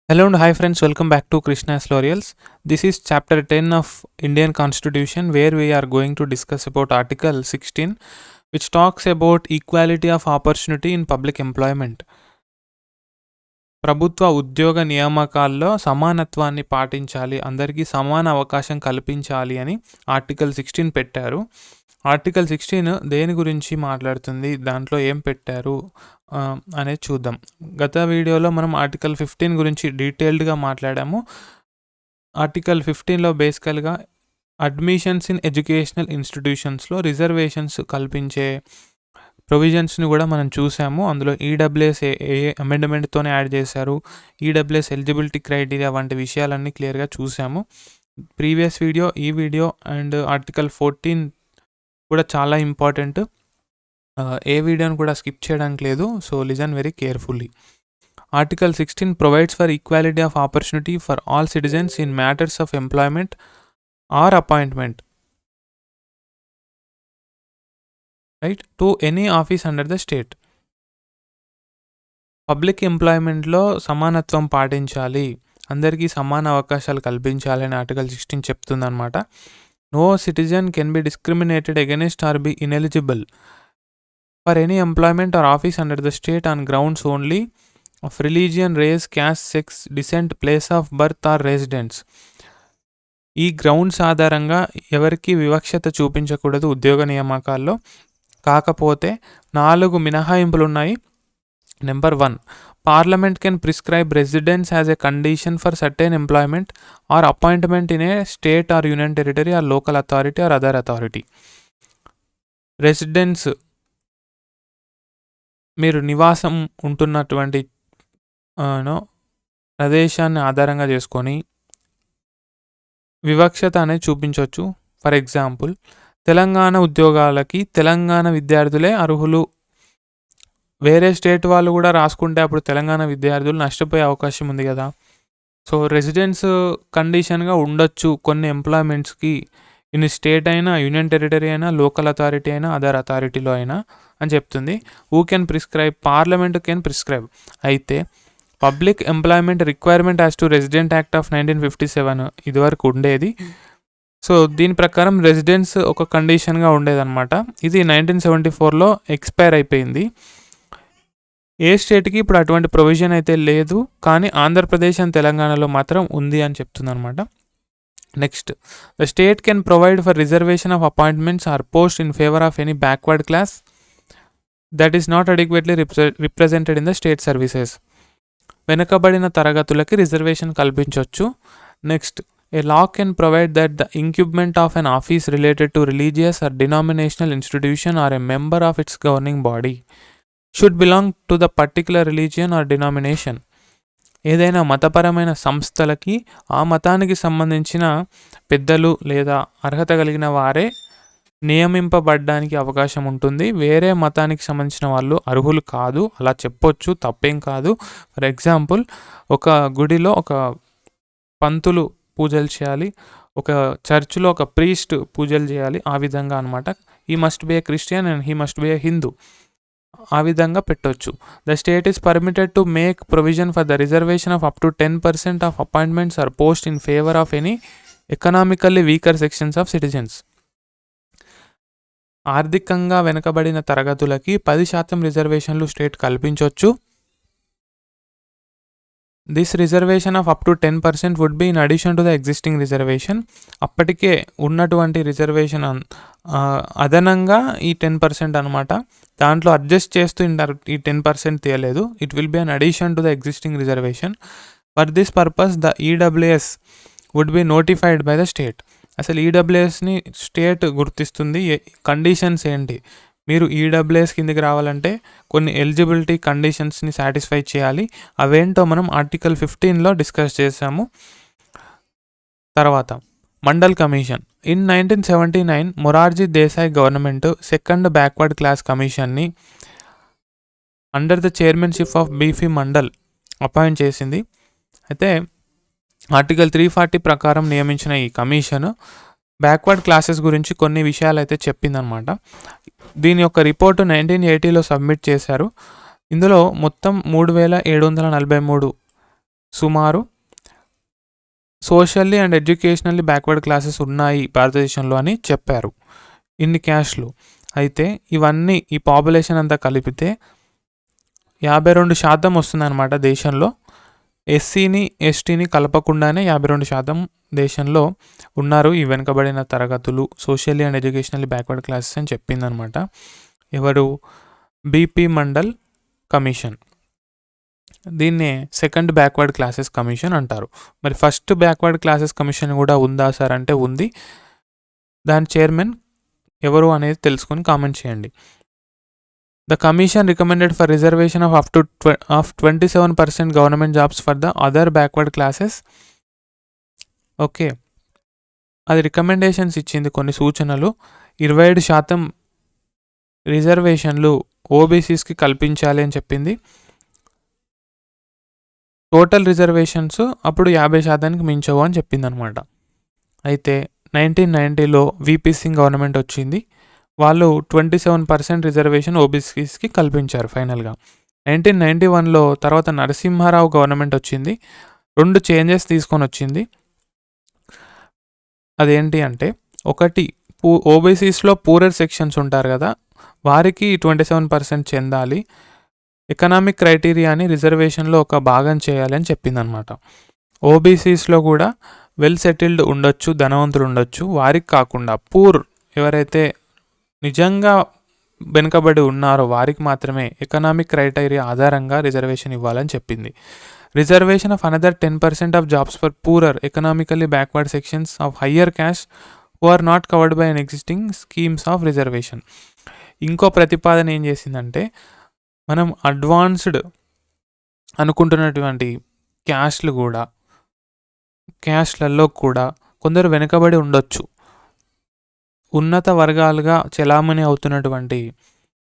Hello and hi friends, welcome back to Krishna's Tutorials. This is chapter 10 of Indian Constitution where we are going to discuss about Article 16 which talks about equality of opportunity in public employment. ప్రభుత్వ ఉద్యోగ నియామకాల్లో సమానత్వాన్ని పాటించాలి, అందరికీ సమాన అవకాశం కల్పించాలి అని article 16 పెట్టారు. ఆర్టికల్ 16 దేని గురించి మాట్లాడుతుంది, దాంట్లో ఏం పెట్టారు అనేది చూద్దాం. గత వీడియోలో మనం ఆర్టికల్ 15 గురించి డీటెయిల్డ్గా మాట్లాడాము. ఆర్టికల్ 15లో బేసికల్గా అడ్మిషన్స్ ఇన్ ఎడ్యుకేషనల్ ఇన్స్టిట్యూషన్స్లో రిజర్వేషన్స్ కల్పించే ప్రొవిజన్స్ని కూడా మనం చూసాము. అందులో ఈడబ్ల్యూఎస్ ఏ అమెండ్మెంట్తోనే యాడ్ చేశారు, ఈడబ్ల్యూఎస్ ఎలిజిబిలిటీ క్రైటీరియా వంటి విషయాలన్నీ క్లియర్గా చూసాము. ప్రీవియస్ వీడియో, ఈ వీడియో అండ్ ఆర్టికల్ 14 కూడా చాలా ఇంపార్టెంట్. ఏ వీడియోని కూడా స్కిప్ చేయడానికి లేదు, so listen very carefully. Article 16 provides for equality of opportunity for all citizens in matters of employment or appointment right to any office under the state. Public ఎంప్లాయ్మెంట్లో సమానత్వం పాటించాలి, అందరికీ సమాన అవకాశాలు కల్పించాలి అని ఆర్టికల్ 16 చెప్తుందన్నమాట. No citizen can be discriminated against or be ineligible for any employment or office under the state on grounds only of religion, race, caste, sex, descent, place of birth are residence. ఈ grounds ఆధారంగా ఎవరికి వివక్షత చూపించకూడదు ఉద్యోగ నియామకాల్లో. కాకపోతే 4 మినహాయింపులు ఉన్నాయి. Number 1, parliament can prescribe residence as a condition for certain employment or appointment in a state or union territory or local authority or other authority. Residence, మీరు నివాసం ఉంటున్నటువంటి ప్రదేశాన్ని ఆధారంగా చేసుకొని వివక్షత అనేది చూపించవచ్చు. ఫర్ ఎగ్జాంపుల్, తెలంగాణ ఉద్యోగాలకి తెలంగాణ విద్యార్థులే అర్హులు, వేరే స్టేట్ వాళ్ళు కూడా రాసుకుంటే అప్పుడు తెలంగాణ విద్యార్థులు నష్టపోయే అవకాశం ఉంది కదా. సో రెసిడెన్స్ కండిషన్గా ఉండొచ్చు కొన్ని ఎంప్లాయ్మెంట్స్కి, ఇన్ స్టేట్ అయినా, యూనియన్ టెరిటరీ అయినా, లోకల్ అథారిటీ అయినా, అదర్ అథారిటీలో అయినా అని చెప్తుంది. Who can prescribe? Parliament can prescribe. అయితే public employment requirement as to resident act of 1957 ఇదివరకు ఉండేది. సో దీని ప్రకారం రెసిడెన్స్ ఒక కండిషన్గా ఉండేదన్నమాట. ఇది 1974లో ఎక్స్పైర్ అయిపోయింది. ఏ స్టేట్కి ఇప్పుడు అటువంటి ప్రొవిజన్ అయితే లేదు, కానీ ఆంధ్రప్రదేశ్ అండ్ తెలంగాణలో మాత్రం ఉంది అని చెప్తుంది అనమాట. Next, the state can provide for reservation of appointments or post in favour of any backward class that is not adequately represented in the state services. వెనుకబడిన తరగతులకి రిజర్వేషన్ కల్పించవచ్చు. Next, A law can provide that the incumbent of an office related to religious or denominational institution or a member of its governing body should belong to the particular religion or denomination. ఏదైనా మతపరమైన సంస్థలకి ఆ మతానికి సంబంధించిన పెద్దలు లేదా అర్హత కలిగిన వారే నియమింపబడడానికి అవకాశం ఉంటుంది. వేరే మతానికి సంబంధించిన వాళ్ళు అర్హులు కాదు, అలా చెప్పొచ్చు, తప్పేం కాదు. ఫర్ ఎగ్జాంపుల్, ఒక గుడిలో ఒక పంతులు పూజలు చేయాలి, ఒక చర్చ్లో ఒక ప్రీస్ట్ పూజలు చేయాలి, ఆ విధంగా అనమాట. He must be a Christian and he must be a Hindu, ఆ విధంగా పెట్టొచ్చు. The state is permitted to make provision for the reservation of up to 10% of appointments or post in favour of any economically weaker sections of citizens. ఆర్థికంగా వెనుకబడిన తరగతులకి 10% రిజర్వేషన్లు state కల్పించవచ్చు. This reservation of up to 10% would be in addition to the existing reservation. అప్పటికే ఉన్నటువంటి reservation అదనంగా ఈ 10% అనమాట. దాంట్లో అడ్జస్ట్ చేస్తూ ఈ 10% తీయలేదు. It will be an addition to the existing reservation. For this purpose the EWS would be notified by the state. అసలు ఈడబ్ల్యూఎస్ని స్టేట్ గుర్తిస్తుంది. కండిషన్స్ ఏంటి, మీరు ఈడబ్ల్యూఎస్ కిందకి రావాలంటే కొన్ని ఎలిజిబిలిటీ కండిషన్స్ని సాటిస్ఫై చేయాలి. అవేంటో మనం ఆర్టికల్ 15లో డిస్కస్ చేసాము. తర్వాత Mandal commission. In 1979 Morarji Desai government second backward class కమిషన్ని under the chairmanship of B P Mandal appoint చేసింది. అయితే ఆర్టికల్ 340 ప్రకారం నియమించిన ఈ కమిషన్ బ్యాక్వర్డ్ క్లాసెస్ గురించి కొన్ని విషయాలు అయితే చెప్పిందనమాట. దీని యొక్క రిపోర్టు 1980లో సబ్మిట్ చేశారు. ఇందులో మొత్తం 3743 సుమారు socially and educationally backward classes ఉన్నాయి భారతదేశంలో అని చెప్పారు. ఇన్ని క్యాస్ట్లు. అయితే ఇవన్నీ ఈ పాపులేషన్ అంతా కలిపితే 52% వస్తుందన్నమాట దేశంలో. ఎస్సీని ఎస్టీని కలపకుండానే 52% దేశంలో ఉన్నారు ఈ వెనుకబడిన తరగతులు, socially and educationally backward classes అని చెప్పిందనమాట. ఎవరు? BP mandal commission. దీన్నే సెకండ్ బ్యాక్వర్డ్ క్లాసెస్ కమిషన్ అంటారు. మరి ఫస్ట్ బ్యాక్వర్డ్ క్లాసెస్ కమిషన్ కూడా ఉందా సార్ అంటే ఉంది. దాని చైర్మన్ ఎవరు అనేది తెలుసుకొని కామెంట్ చేయండి. The commission recommended for reservation of up to 27% government jobs for the other backward classes. Okay, అది రికమెండేషన్స్ ఇచ్చింది, కొన్ని సూచనలు. 27% రిజర్వేషన్లు ఓబీసీస్కి కల్పించాలి అని చెప్పింది. టోటల్ రిజర్వేషన్స్ అప్పుడు 50%కి మించవు అని చెప్పింది అనమాట. అయితే 1990లో వీపీ సింగ్ గవర్నమెంట్ వచ్చింది. వాళ్ళు 27% రిజర్వేషన్ ఓబీసీస్కి కల్పించారు ఫైనల్గా. 1991లో తర్వాత నరసింహారావు గవర్నమెంట్ వచ్చింది. 2 చేంజెస్ తీసుకొని వచ్చింది. అదేంటి అంటే, ఒకటి ఓబీసీస్లో పూరర్ సెక్షన్స్ ఉంటారు కదా, వారికి 27% చెందాలి. ఎకనామిక్ క్రైటీరియాని రిజర్వేషన్లో ఒక భాగం చేయాలి అని చెప్పిందనమాట. ఓబీసీస్లో కూడా వెల్ సెటిల్డ్ ఉండొచ్చు, ధనవంతులు ఉండొచ్చు, వారికి కాకుండా పూర్ ఎవరైతే నిజంగా వెనుకబడి ఉన్నారో వారికి మాత్రమే ఎకనామిక్ క్రైటీరియా ఆధారంగా రిజర్వేషన్ ఇవ్వాలని చెప్పింది. Reservation of another 10% of jobs for poorer economically backward sections of higher caste who are not covered by an existing schemes of reservation. ఇంకో ప్రతిపాదన ఏం చేసిందంటే, మనం అడ్వాన్స్డ్ అనుకుంటున్నటువంటి క్యాస్ట్లలో కూడా కొందరు వెనుకబడి ఉండొచ్చు. ఉన్నత వర్గాలుగా చెలామణి అవుతున్నటువంటి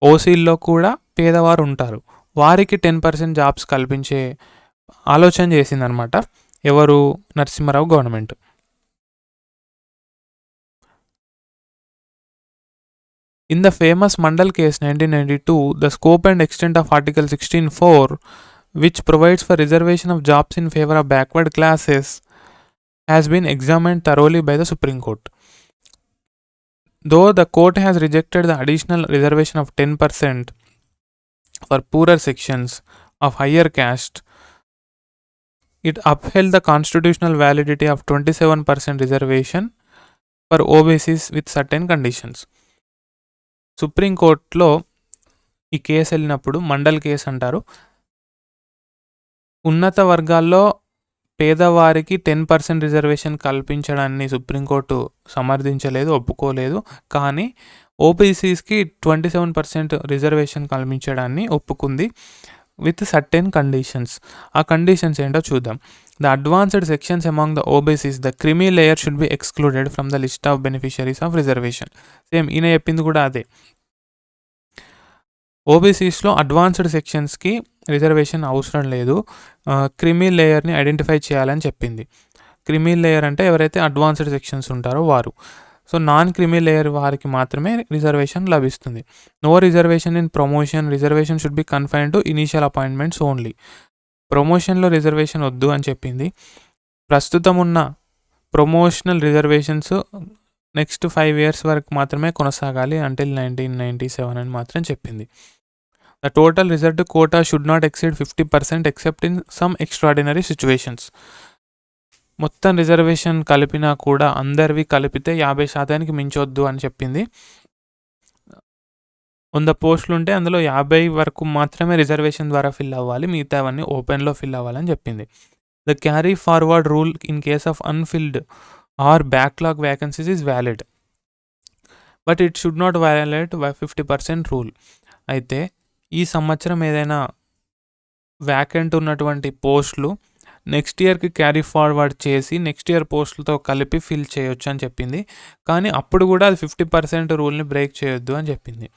ఓసీల్లో కూడా పేదవారు ఉంటారు. వారికి 10% జాబ్స్ కల్పించే ఆలోచన చేసిందనమాట. ఎవరు? Narasimha Rao government. In the famous Mandal case 1992, the scope and extent of Article 16(4), which provides for reservation of jobs in favor of backward classes, has been examined thoroughly by the Supreme Court. Though the court has rejected the additional reservation of 10% for poorer sections of higher caste, it upheld the constitutional validity of 27% reservation for OBCs with certain conditions. సుప్రీంకోర్టులో ఈ case వెళ్ళినప్పుడు, mandal case అంటారు, ఉన్నత వర్గాల్లో పేదవారికి 10% reservation కల్పించడాన్ని supreme court సమర్థించలేదు, ఒప్పుకోలేదు. కానీ ఓబీసీస్కి 27% reservation కల్పించడాన్ని ఒప్పుకుంది విత్ సర్టెన్ కండిషన్స్. ఆ కండిషన్స్ ఏంటో చూద్దాం. The advanced sections among the OBCs, the creamy layer should be excluded from the list of beneficiaries of reservation. Same ఈయన చెప్పింది కూడా అదే. ఓబీసీస్లో అడ్వాన్స్డ్ సెక్షన్స్కి రిజర్వేషన్ అవసరం లేదు, క్రిమీ లేయర్ని ఐడెంటిఫై చేయాలని చెప్పింది. క్రిమీ లేయర్ అంటే ఎవరైతే అడ్వాన్స్డ్ సెక్షన్స్ ఉంటారో వారు. సో నాన్ క్రిమీ లేయర్ వారికి మాత్రమే రిజర్వేషన్ లభిస్తుంది. No reservation in promotion, reservation should be confined to initial appointments only. ప్రమోషన్లో రిజర్వేషన్ వద్దు అని చెప్పింది. ప్రస్తుతం ఉన్న ప్రమోషనల్ రిజర్వేషన్స్ నెక్స్ట్ 5 years వరకు మాత్రమే కొనసాగాలి, అంటిల్ 1997 అని మాత్రం చెప్పింది. The total reserved quota should not exceed 50% except in some extraordinary situations. మొత్తం రిజర్వేషన్ కలిపినా కూడా అందరివి కలిపితే 50%కి మించొద్దు అని చెప్పింది. 100 పోస్టులు ఉంటే అందులో 50 వరకు మాత్రమే రిజర్వేషన్ ద్వారా ఫిల్ అవ్వాలి, మిగతావన్నీ ఓపెన్లో ఫిల్ అవ్వాలని చెప్పింది. The carry forward rule in case of unfilled or backlog vacancies is valid, but it should not violate 50% rule. అయితే ఈ సంవత్సరం ఏదైనా వ్యాకెంట్ ఉన్నటువంటి పోస్టులు నెక్స్ట్ ఇయర్కి క్యారీ ఫార్వర్డ్ చేసి నెక్స్ట్ ఇయర్ పోస్టులతో కలిపి ఫిల్ చేయొచ్చు అని చెప్పింది. కానీ అప్పుడు కూడా అది 50% రూల్ని బ్రేక్ చేయొద్దు అని చెప్పింది.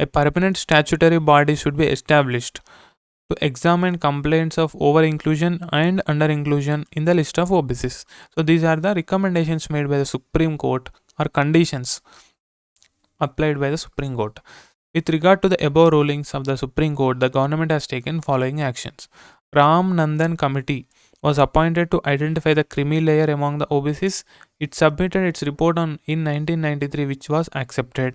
A permanent statutory body should be established to examine complaints of over-inclusion and under-inclusion in the list of OBCs. So these are the recommendations made by the Supreme Court or conditions applied by the Supreme Court. With regard to the above rulings of the Supreme Court, the government has taken following actions. Ram Nandan Committee was appointed to identify the creamy layer among the OBCs. It submitted its report in 1993, which was accepted.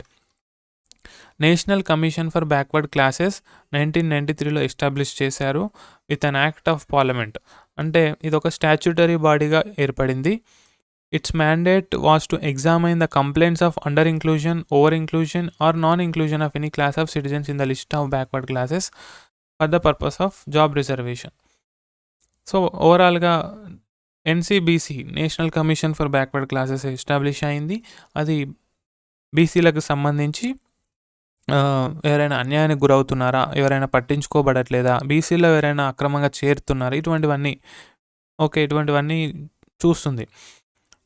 National commission for backward classes 1993లో establish చేశారు with an act of parliament. అంటే ఇది ఒక statutory బాడీగా ఏర్పడింది. Its mandate was to examine the complaints of under inclusion, over inclusion or non inclusion of any class of citizens in the list of backward classes for the purpose of job reservation. So ఓవరాల్గా NCBC national commission for backward classes establish అయింది. అది బీసీలకు సంబంధించి ఎవరైనా అన్యాయానికి గురవుతున్నారా, ఎవరైనా పట్టించుకోబడట్లేదా, బీసీలో ఎవరైనా అక్రమంగా చేరుతున్నారా, ఇటువంటివన్నీ చూస్తుంది.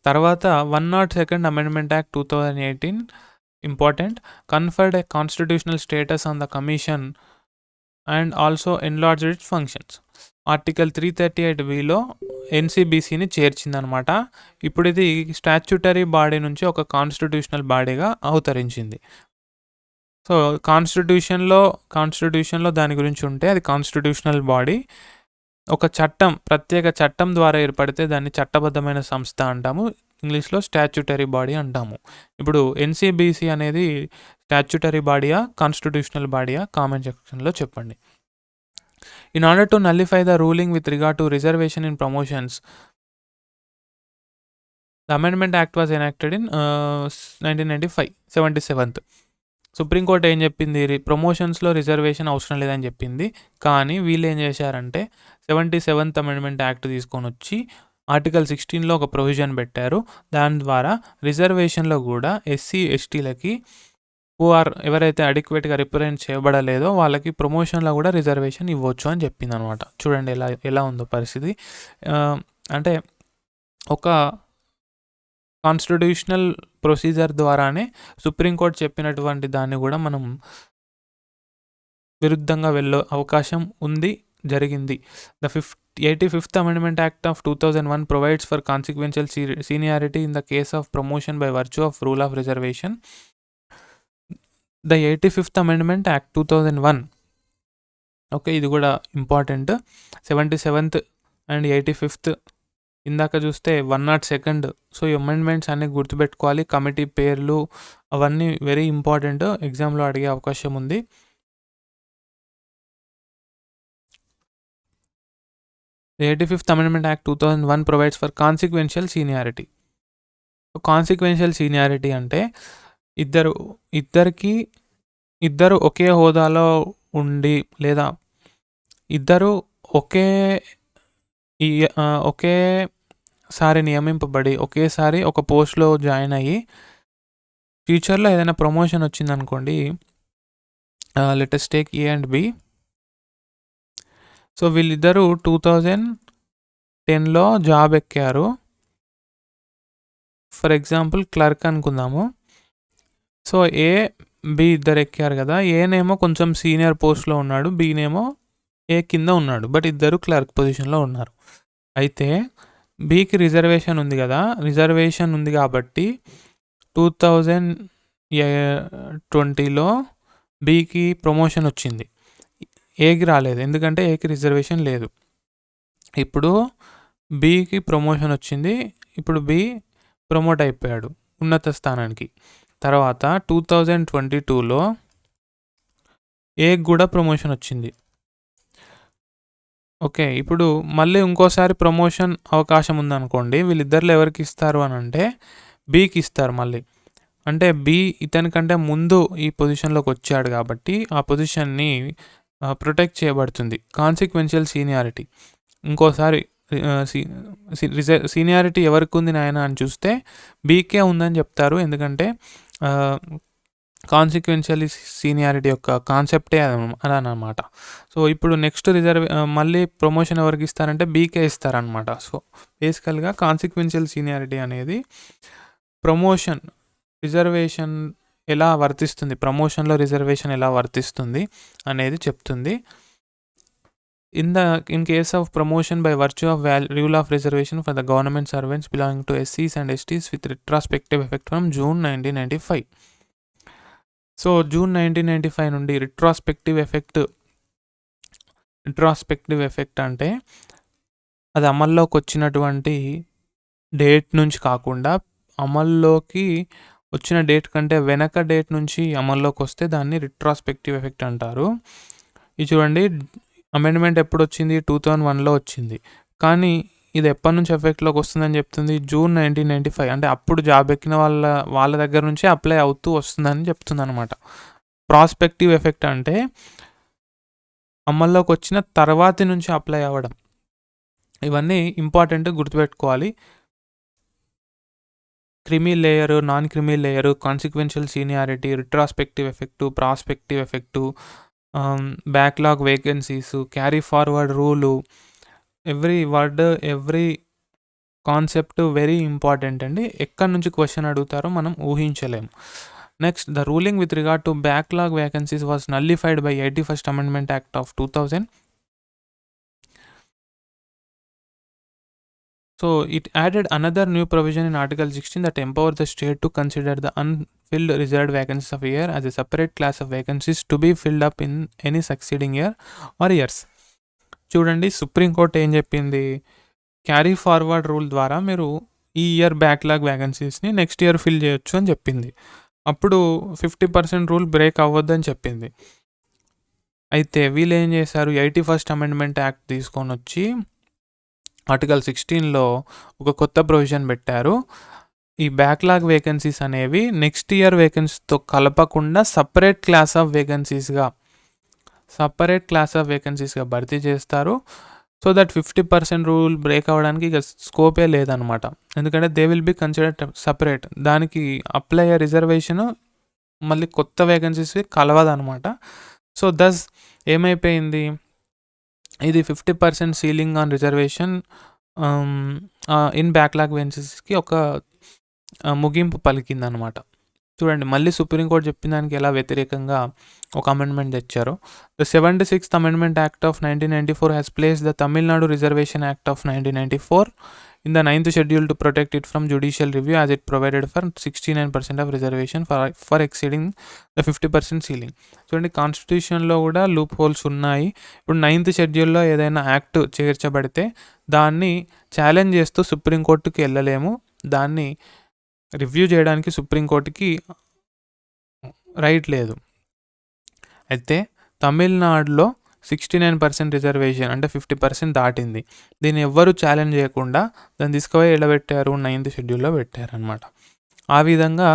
తర్వాత 102nd amendment act 2018 important, conferred a constitutional status on the commission and also enlarged its functions. Article 338(b)లో ఎన్సిబిసిని చేర్చిందనమాట. ఇప్పుడు ఇది స్టాచ్యుటరీ బాడీ నుంచి ఒక కాన్స్టిట్యూషనల్ బాడీగా అవతరించింది. సో కాన్స్టిట్యూషన్లో దాని గురించి ఉంటే అది కాన్స్టిట్యూషనల్ బాడీ. ఒక ప్రత్యేక చట్టం ద్వారా ఏర్పడితే దాన్ని చట్టబద్ధమైన సంస్థ అంటాము. ఇంగ్లీష్లో స్టాచ్యుటరీ బాడీ అంటాము. ఇప్పుడు ఎన్సిబిసి అనేది స్టాచ్యుటరీ బాడీయా, కాన్స్టిట్యూషనల్ బాడీయా? కామెంట్ సెక్షన్లో చెప్పండి. In order to nullify the ruling with regard to reservation in promotions, the amendment act was enacted in 1995, 77th. Supreme court ఏం చెప్పింది, ప్రమోషన్స్లో రిజర్వేషన్ అవసరం లేదని చెప్పింది. కానీ వీళ్ళు ఏం చేశారంటే 77th అమెండ్మెంట్ యాక్ట్ తీసుకొని వచ్చి ఆర్టికల్ 16లో ఒక ప్రొవిజన్ పెట్టారు. దాని ద్వారా రిజర్వేషన్లో కూడా ఎస్సీ ఎస్టీలకి ఎవరైతే అడిక్వేట్గా రిప్రజెంట్ చేయబడలేదో వాళ్ళకి ప్రమోషన్లో కూడా రిజర్వేషన్ ఇవ్వచ్చు అని చెప్పింది అనమాట. చూడండి ఎలా ఉందో పరిస్థితి. అంటే ఒక కాన్స్టిట్యూషనల్ ప్రొసీజర్ ద్వారానే సుప్రీంకోర్టు చెప్పినటువంటి దాన్ని కూడా మనం విరుద్ధంగా వెళ్ళే అవకాశం ఉంది, జరిగింది. The 85th amendment act of 2001 provides for consequential seniority in the case of promotion by virtue of rule of reservation. The 85th amendment act 2001, okay, ఇది కూడా ఇంపార్టెంట్. 77th అండ్ 85th ఇందాక చూస్తే 102nd. సో ఈ amendments అన్నీ గుర్తుపెట్టుకోవాలి. Committee పేర్లు అవన్నీ very important, ఎగ్జామ్లో అడిగే అవకాశం ఉంది. The 85th Amendment Act 2001 provides for consequential seniority. Consequential seniority అంటే ఇద్దరు ఒకే హోదాలో ఉండి లేదా ఇద్దరు ఒకేసారి నియమింపబడి ఒకేసారి ఒక పోస్ట్లో జాయిన్ అయ్యి ఫ్యూచర్లో ఏదైనా ప్రమోషన్ వచ్చిందనుకోండి, let us take A and B. So వీళ్ళిద్దరూ 2010లో జాబ్ ఎక్కారు. ఫర్ ఎగ్జాంపుల్ క్లర్క్ అనుకుందాము. సో A, B ఇద్దరు ఎక్కారు కదా. ఏనేమో కొంచెం సీనియర్ పోస్ట్లో ఉన్నాడు, బీనేమో ఏ కింద ఉన్నాడు, బట్ ఇద్దరు క్లర్క్ పొజిషన్లో ఉన్నారు. అయితే బీకి రిజర్వేషన్ ఉంది కదా. రిజర్వేషన్ ఉంది కాబట్టి 2020లో బీకి ప్రమోషన్ వచ్చింది, ఏకి రాలేదు. ఎందుకంటే ఏకి రిజర్వేషన్ లేదు. ఇప్పుడు బీకి ప్రమోషన్ వచ్చింది. ఇప్పుడు బి ప్రమోట్ అయిపోయాడు ఉన్నత స్థానానికి. తర్వాత 2022లో ఏకి కూడా ప్రమోషన్ వచ్చింది. ఓకే, ఇప్పుడు మళ్ళీ ఇంకోసారి ప్రమోషన్ అవకాశం ఉందనుకోండి. వీళ్ళిద్దరిలో ఎవరికి ఇస్తారు అని అంటే బీకి ఇస్తారు మళ్ళీ. అంటే బి ఇతనికంటే ముందు ఈ పొజిషన్లోకి వచ్చాడు కాబట్టి ఆ పొజిషన్ని ప్రొటెక్ట్ చేయబడుతుంది. Consequential seniority. ఇంకోసారి సీనియారిటీ ఎవరికి ఉంది నాయన అని చూస్తే బీకే ఉందని చెప్తారు. ఎందుకంటే కాన్సిక్వెన్షియల్ సీనియారిటీ యొక్క కాన్సెప్టే అదనమాట. సో ఇప్పుడు నెక్స్ట్ మళ్ళీ ప్రమోషన్ ఎవరికి ఇస్తారంటే బీకే ఇస్తారనమాట. సో బేసికల్గా కాన్సిక్వెన్షియల్ సీనియారిటీ అనేది రిజర్వేషన్ ఎలా వర్తిస్తుంది, ప్రమోషన్లో రిజర్వేషన్ ఎలా వర్తిస్తుంది అనేది చెప్తుంది. In case of promotion by virtue of rule of reservation for the government servants belonging to ఎస్సీస్ and STs with retrospective effect from June 1995. So June 1995 నుండి రిట్రాస్పెక్టివ్ ఎఫెక్ట్ అంటే అది అమల్లోకి వచ్చినటువంటి డేట్ నుంచి కాకుండా అమల్లోకి వచ్చిన డేట్ కంటే వెనక డేట్ నుంచి అమల్లోకి వస్తే దాన్ని రిట్రాస్పెక్టివ్ ఎఫెక్ట్ అంటారు. ఇది చూడండి, అమెండ్మెంట్ ఎప్పుడు వచ్చింది? 2001లో వచ్చింది. కానీ ఇది ఎప్పటి నుంచి ఎఫెక్ట్లోకి వస్తుందని చెప్తుంది? జూన్ 1995. అంటే అప్పుడు జాబ్ ఎక్కిన వాళ్ళ దగ్గర నుంచే అప్లై అవుతూ వస్తుందని చెప్తుంది అనమాట. ప్రాస్పెక్టివ్ ఎఫెక్ట్ అంటే అమల్లోకి వచ్చిన తర్వాతి నుంచి అప్లై అవ్వడం. ఇవన్నీ ఇంపార్టెంట్, గుర్తుపెట్టుకోవాలి. Creamy layer, non creamy layer, consequential seniority, retrospective effect, prospective effect, backlog vacancies, carry forward rule, every word, every concept very important అండి. ఎక్కడి నుంచి క్వశ్చన్ అడుగుతారో మనం ఊహించలేము. Next, the ruling with regard to backlog vacancies was nullified by 81st Amendment Act of 2000. So it added another new provision in Article 16 that empowered the state to consider the unfilled reserved vacancies of a year as a separate class of vacancies to be filled up in any succeeding year or years. చూడండి, సుప్రీంకోర్టు ఏం చెప్పింది? Carry forward rule ద్వారా మీరు ఈ year backlog వ్యాకెన్సీస్ని next year fill చేయొచ్చు అని చెప్పింది. అప్పుడు 50% రూల్ బ్రేక్ అవ్వద్దని చెప్పింది. అయితే వీళ్ళు ఏం చేశారు? 81st Amendment Act తీసుకొని వచ్చి ఆర్టికల్ 16లో ఒక కొత్త ప్రొవిజన్ పెట్టారు. ఈ బ్యాక్లాగ్ వేకెన్సీస్ అనేవి నెక్స్ట్ ఇయర్ వేకెన్సీతో కలపకుండా సపరేట్ క్లాస్ ఆఫ్ వేకెన్సీస్గా భర్తీ చేస్తారు. సో దట్ 50% రూల్ బ్రేక్ అవ్వడానికి ఇక స్కోపే లేదనమాట. ఎందుకంటే they will be considered separate. దానికి అప్లై రిజర్వేషన్ మళ్ళీ కొత్త వేకెన్సీస్కి కలవదనమాట. సో దస్ ఏమైపోయింది? ఇది 50% ceiling on reservation in backlog వేకెన్సీస్కి ఒక ముగింపు పలికిందనమాట. చూడండి, మళ్ళీ సుప్రీంకోర్టు చెప్పిన దానికి ఎలా వ్యతిరేకంగా ఒక అమెండ్మెంట్ తెచ్చారు. The 76th Amendment Act of 1994 has placed the Tamil Nadu Reservation Act of 1994 in the 9th schedule to protect it from judicial review as it provided for 69% of reservation for exceeding the 50% ceiling. చూడండి, కాన్స్టిట్యూషన్లో కూడా loop holes ఉన్నాయి. ఇప్పుడు 9th షెడ్యూల్లో ఏదైనా act చేర్చబడితే దాన్ని challenge చేస్తూ సుప్రీంకోర్టుకి వెళ్ళలేము. దాన్ని రివ్యూ చేయడానికి సుప్రీంకోర్టుకి రైట్ లేదు. అయితే తమిళనాడులో 69% రిజర్వేషన్ అంటే 50% దాటింది. దీన్ని ఎవ్వరూ ఛాలెంజ్ చేయకుండా దాన్ని తీసుకుపోయి ఎడబెట్టారు, 9th షెడ్యూల్లో పెట్టారనమాట. ఆ విధంగా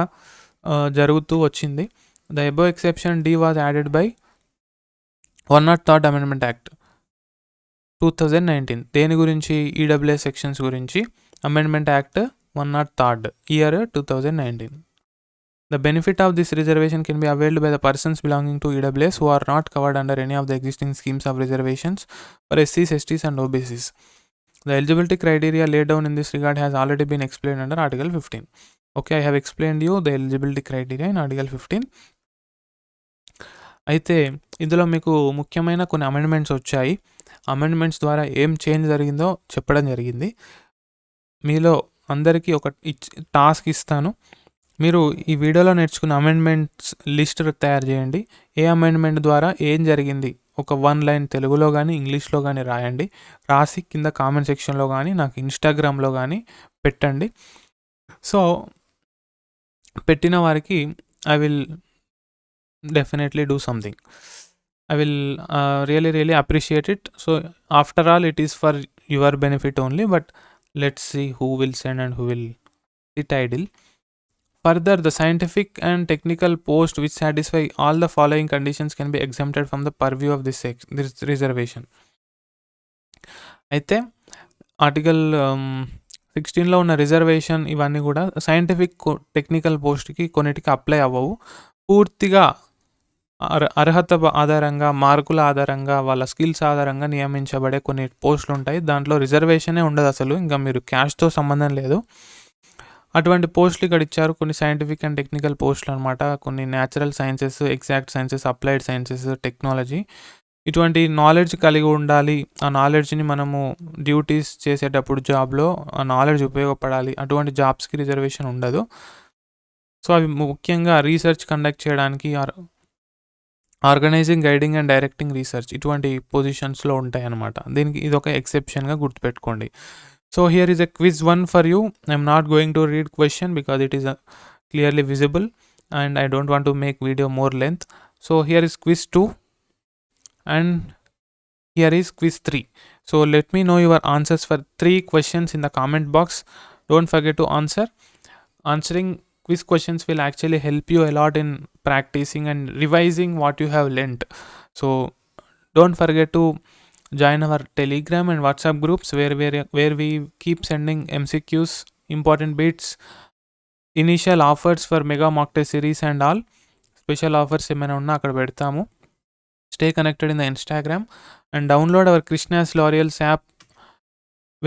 జరుగుతూ వచ్చింది. The above exception d was added by 103rd Amendment Act 2019. దేని గురించి? ఈడబ్ల్యూఎస్ సెక్షన్స్ గురించి. Amendment act 103rd year 2019. The benefit of this reservation can be availed by the persons belonging to EWS who are not covered under any of the existing schemes of reservations for SCs, STs and OBCs. The eligibility criteria laid down in this regard has already been explained under Article 15. Okay, I have explained you the eligibility criteria in Article 15. అయితే ఇందులో మీకు ముఖ్యమైన కొన్ని amendments వచ్చాయి. Amendments ద్వారా ఏం change జరిగిందో చెప్పడం జరిగింది. మీలో అందరికీ ఒక టాస్క్ ఇస్తాను. మీరు ఈ వీడియోలో నేర్చుకున్న అమెండ్మెంట్స్ లిస్ట్ తయారు చేయండి. ఏ అమెండ్మెంట్ ద్వారా ఏం జరిగింది ఒక 1 లైన్ తెలుగులో కానీ ఇంగ్లీష్లో కానీ రాయండి. రాసి కింద కామెంట్ సెక్షన్లో కానీ నాకు ఇన్స్టాగ్రామ్లో కానీ పెట్టండి. సో పెట్టిన వారికి I will definitely do something. I will really appreciate it. So after all, it is for your benefit only, but let's see who will send and who will sit idle. Further, the scientific and technical post which satisfy all the following conditions can be exempted from the purview of this reservation. అయితే article 16లో ఉన్న reservation ఇవన్నీ కూడా scientific technical పోస్ట్కి కొన్నిటికి apply అవ్వవు. పూర్తిగా అర్హత ఆధారంగా, మార్కుల ఆధారంగా, వాళ్ళ స్కిల్స్ ఆధారంగా నియమించబడే కొన్ని పోస్టులు ఉంటాయి. దాంట్లో రిజర్వేషనే ఉండదు అసలు. ఇంకా మీరు క్యాష్తో సంబంధం లేదు. అటువంటి పోస్టులు ఇక్కడ ఇచ్చారు. కొన్ని సైంటిఫిక్ అండ్ టెక్నికల్ పోస్టులు అనమాట. కొన్ని natural sciences, exact sciences, applied sciences, technology, ఇటువంటి నాలెడ్జ్ కలిగి ఉండాలి. ఆ నాలెడ్జ్ని మనము డ్యూటీస్ చేసేటప్పుడు జాబ్లో ఆ నాలెడ్జ్ ఉపయోగపడాలి. అటువంటి జాబ్స్కి రిజర్వేషన్ ఉండదు. సో అవి ముఖ్యంగా రీసెర్చ్ కండక్ట్ చేయడానికి organising, guiding and directing research ఇటువంటి పొజిషన్స్లో ఉంటాయన్నమాట. దీనికి ఇది ఒక ఎక్సెప్షన్గా గుర్తుపెట్టుకోండి. So here is a quiz 1 for you. I'm not going to read question because it is clearly visible and I don't want to make video more length. So here is quiz 2 and here is quiz 3. So let me know your answers for 3 questions in the comment box. Don't forget to answer. Answering quiz questions will actually help you a lot in practicing and revising what you have learnt. So don't forget to join our Telegram and WhatsApp groups where we keep sending MCQs, important bits, initial offers for mega mock test series and all. Special offers ఏమైనా ఉన్నా అక్కడ పెడతాము. Stay connected in the Instagram and download our Krishna's laurels app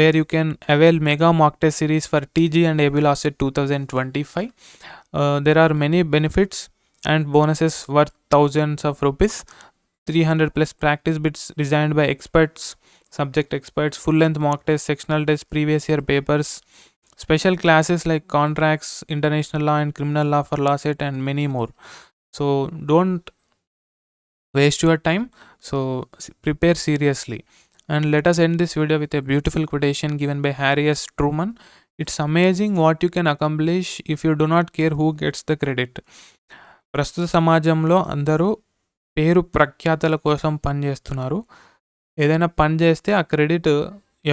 where you can avail mega mock test series for TG and AP LAWCET 2025. There are many benefits and bonuses worth thousands of rupees. 300 plus practice bits designed by experts, subject experts, full length mock test, sectional test, previous year papers, special classes like contracts, international law and criminal law for law set and many more. So don't waste your time. So prepare seriously. And let us end this video with a beautiful quotation given by Harry S. Truman. It's amazing what you can accomplish if you do not care who gets the credit. ప్రస్తుత సమాజంలో అందరూ పేరు ప్రఖ్యాతల కోసం పనిచేస్తున్నారు. ఏదైనా పని చేస్తే ఆ క్రెడిట్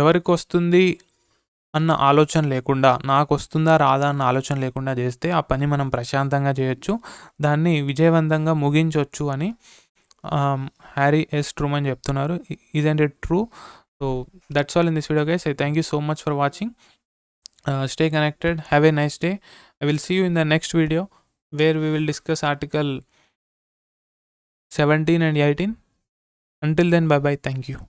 ఎవరికి వస్తుంది అన్న ఆలోచన లేకుండా, నాకు వస్తుందా రాదా అన్న ఆలోచన లేకుండా చేస్తే ఆ పని మనం ప్రశాంతంగా చేయొచ్చు, దాన్ని విజయవంతంగా ముగించవచ్చు అని హ్యారీ ఎస్ ట్రూమన్ చెప్తున్నారు. Isn't it true? So that's all in this video guys. I thank you so much for watching. Stay connected. Have a nice day. I will see you in the next video where we will discuss article 17 and 18. Until then, bye bye. Thank you.